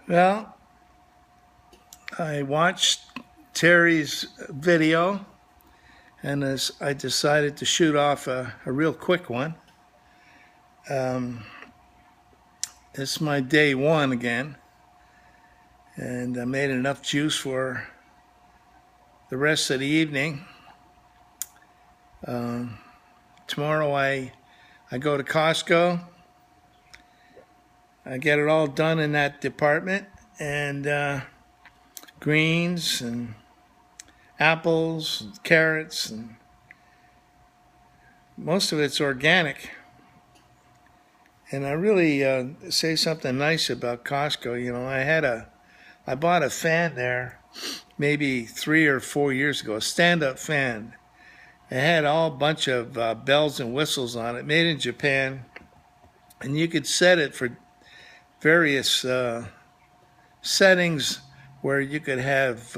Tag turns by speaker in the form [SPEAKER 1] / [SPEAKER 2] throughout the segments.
[SPEAKER 1] Well, I watched Terry's video and I decided to shoot off a real quick one. Um, it's my day one again, and I made enough juice for the rest of the evening. Um, Tomorrow I go to Costco. I get it all done in that department, and greens and apples, and carrots, and most of it's organic. And I really say something nice about Costco. I bought a fan there maybe 3 or 4 years ago, a stand-up fan. It had all bunch of bells and whistles on it, made in Japan, and you could set it for various settings where you could have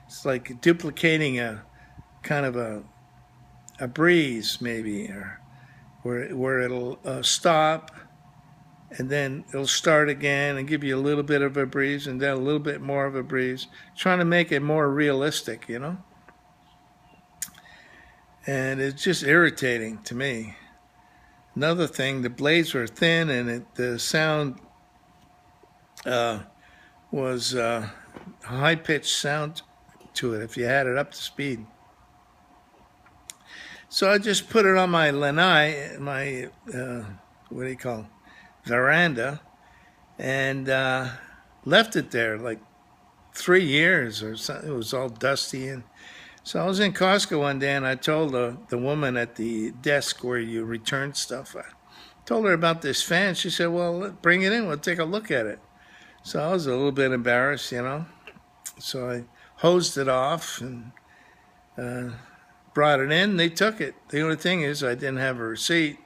[SPEAKER 1] it's like duplicating a kind of a breeze maybe, or where it'll stop and then it'll start again and give you a little bit of a breeze and then a little bit more of a breeze, trying to make it more realistic. And it's just irritating to me. Another thing, the blades were thin and the sound uh, was high-pitched sound to it if you had it up to speed. So I just put it on my lanai, my what do you call it? Veranda, and left it there like 3 years or something. It was all dusty, and so I was in Costco one day, and I told the woman at the desk where you return stuff. I told her about this fan. She said, "Well, bring it in. We'll take a look at it." So I was a little bit embarrassed. So I hosed it off and uh, brought it in. They took it. The only thing is, I didn't have a receipt,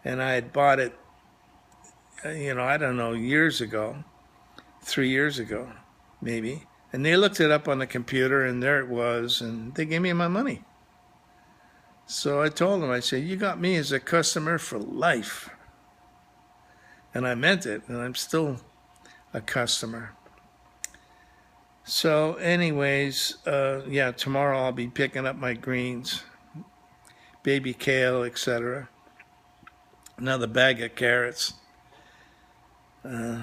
[SPEAKER 1] and I had bought it. I don't know, years ago, 3 years ago, maybe. And they looked it up on the computer, and there it was, and they gave me my money. So I told them, I said, "You got me as a customer for life." And I meant it, and I'm still a customer. So, anyways, yeah, tomorrow I'll be picking up my greens, baby kale, etc. Another bag of carrots. Uh,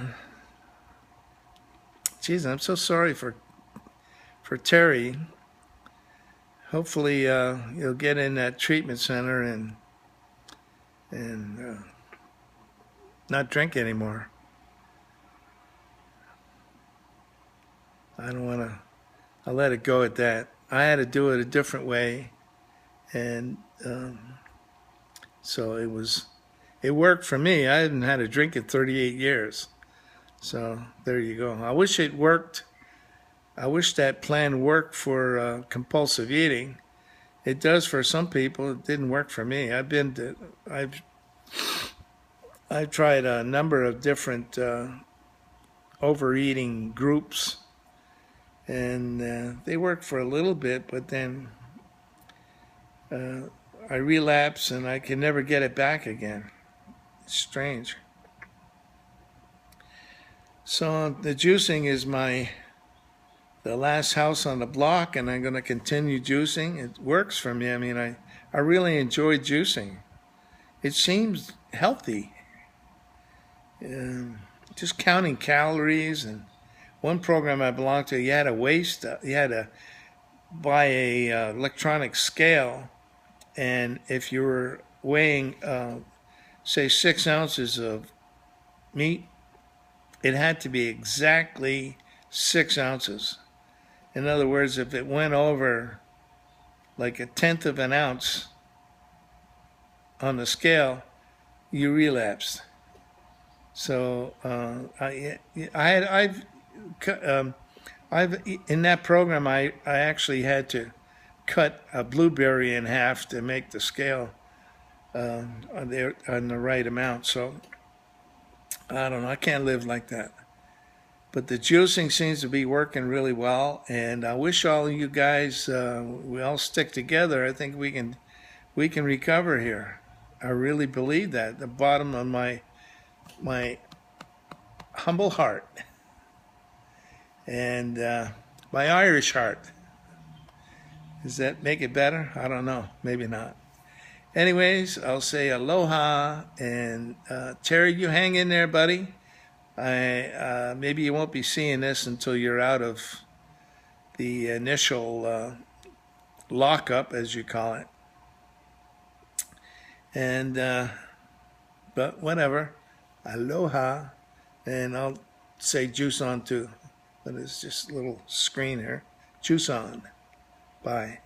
[SPEAKER 1] Geez, I'm so sorry for Terry. Hopefully, you'll get in that treatment center and not drink anymore. I don't want to. I'll let it go at that. I had to do it a different way, and so it worked for me. I hadn't had a drink in 38 years. So there you go. I wish it worked. I wish that plan worked for compulsive eating. It does for some people. It didn't work for me. I've tried a number of different overeating groups, and they work for a little bit, but then uh, I relapse and I can never get it back again. It's strange. So the juicing is the last house on the block, and I'm going to continue juicing. It works for me. I mean, I really enjoy juicing. It seems healthy. Just counting calories, and one program I belonged to, you had to buy a electronic scale, and if you were weighing, say, 6 ounces of meat, it had to be exactly 6 ounces. In other words, if it went over like a tenth of an ounce on the scale, you relapsed. So um, I've in that program I actually had to cut a blueberry in half to make the scale on the right amount. So I don't know. I can't live like that. But the juicing seems to be working really well, and I wish all of you guys we all stick together. I think we can recover here. I really believe that. The bottom of my humble heart and my Irish heart. Does that make it better? I don't know. Maybe not. Anyways, I'll say aloha, and Terry, you hang in there, buddy. Maybe you won't be seeing this until you're out of the initial lockup, as you call it. And but whatever, aloha, and I'll say juice on too. But it's just a little screen here. Juice on. Bye.